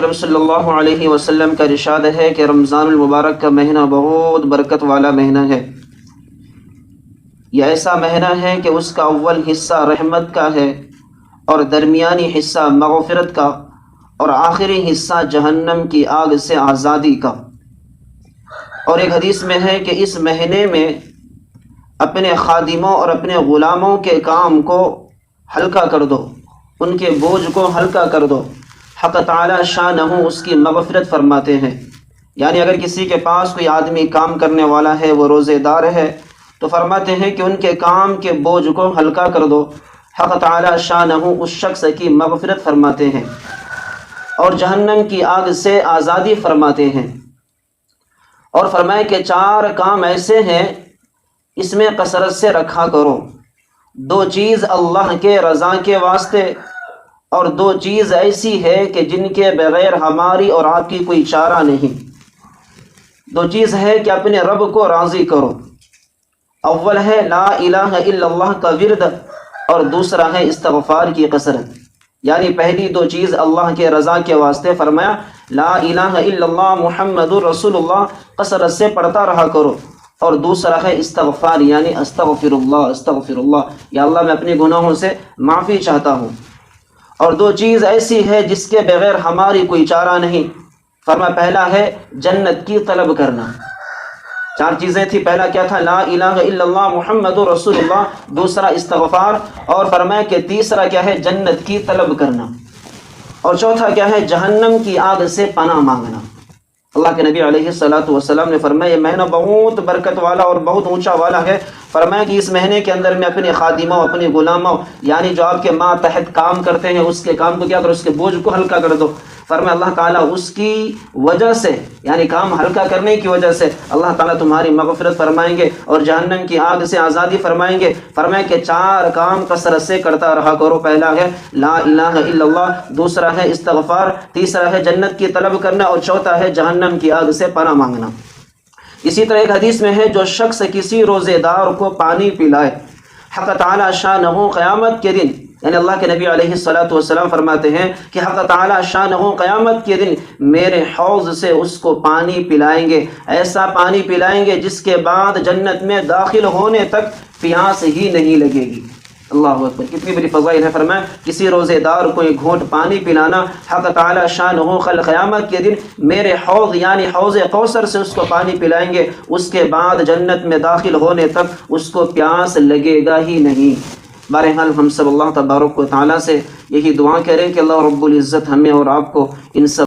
اکرم صلی اللہ علیہ وسلم کا ارشاد ہے کہ رمضان المبارک کا مہینہ بہت برکت والا مہینہ ہے۔ یہ ایسا مہینہ ہے کہ اس کا اول حصہ رحمت کا ہے، اور درمیانی حصہ مغفرت کا، اور آخری حصہ جہنم کی آگ سے آزادی کا۔ اور ایک حدیث میں ہے کہ اس مہینے میں اپنے خادموں اور اپنے غلاموں کے کام کو ہلکا کر دو، ان کے بوجھ کو ہلکا کر دو۔ حق تعالی شانہ اس کی مغفرت فرماتے ہیں، یعنی اگر کسی کے پاس کوئی آدمی کام کرنے والا ہے، وہ روزے دار ہے، تو فرماتے ہیں کہ ان کے کام کے بوجھ کو ہلکا کر دو۔ حق تعالی شانہ اس شخص کی مغفرت فرماتے ہیں اور جہنم کی آگ سے آزادی فرماتے ہیں۔ اور فرمائے کہ 4 کام ایسے ہیں اس میں کثرت سے رکھا کرو۔ 2 چیز اللہ کے رضا کے واسطے، اور 2 چیز ایسی ہے کہ جن کے بغیر ہماری اور آپ کی کوئی چارہ نہیں۔ 2 چیز ہے کہ اپنے رب کو راضی کرو۔ اول ہے لا الہ الا اللہ کا ورد، اور دوسرا ہے استغفار کی کثرت۔ یعنی پہلی 2 چیز اللہ کے رضا کے واسطے، فرمایا لا الہ الا اللہ محمد رسول اللہ، کثرت سے پڑھتا رہا کرو۔ اور دوسرا ہے استغفار، یعنی استغفر اللہ استغفر اللہ، یا اللہ میں اپنے گناہوں سے معافی چاہتا ہوں۔ اور 2 چیز ایسی ہے جس کے بغیر ہماری کوئی چارہ نہیں۔ فرمایا پہلا ہے جنت کی طلب کرنا۔ 4 چیزیں تھی، پہلا کیا تھا؟ لا الہ الا اللہ محمد رسول اللہ، دوسرا استغفار، اور فرمایا کہ تیسرا کیا ہے؟ جنت کی طلب کرنا، اور چوتھا کیا ہے؟ جہنم کی آگ سے پناہ مانگنا۔ اللہ کے نبی علیہ الصلوۃ والسلام نے فرمایا یہ مہینہ بہت برکت والا اور بہت اونچا والا ہے۔ فرمایا کہ اس مہینے کے اندر میں اپنے خادموں، اپنے غلاموں، یعنی جو آپ کے ماتحت کام کرتے ہیں، اس کے کام کو کیا کرو؟ اس کے بوجھ کو ہلکا کر دو۔ فرمایا اللہ تعالیٰ اس کی وجہ سے، یعنی کام ہلکا کرنے کی وجہ سے اللہ تعالیٰ تمہاری مغفرت فرمائیں گے اور جہنم کی آگ سے آزادی فرمائیں گے۔ فرمایا کہ 4 کام کثرت سے کرتا رہا کرو۔ پہلا ہے لا الہ الا اللہ، دوسرا ہے استغفار، تیسرا ہے جنت کی طلب کرنا، اور چوتھا ہے جہنم کی آگ سے پناہ مانگنا۔ اسی طرح ایک حدیث میں ہے جو شخص کسی روزے دار کو پانی پلائے، حق تعالی شانہ قیامت کے دن، یعنی اللہ کے نبی علیہ الصلوۃ والسلام فرماتے ہیں کہ حق تعالی شانہ قیامت کے دن میرے حوض سے اس کو پانی پلائیں گے، ایسا پانی پلائیں گے جس کے بعد جنت میں داخل ہونے تک پیاس ہی نہیں لگے گی۔ اللہ اکبر، کتنی بڑی فضائل ہے۔ فرمایا کسی روزے دار کو ایک گھونٹ پانی پلانا، حق تعالی شانہ کل قیامت کے دن میرے حوض یعنی حوض کوثر سے اس کو پانی پلائیں گے، اس کے بعد جنت میں داخل ہونے تک اس کو پیاس لگے گا ہی نہیں۔ بہرحال ہم سب اللہ تبارک و تعالیٰ سے یہی دعا کریں کہ اللہ رب العزت ہمیں اور آپ کو ان سب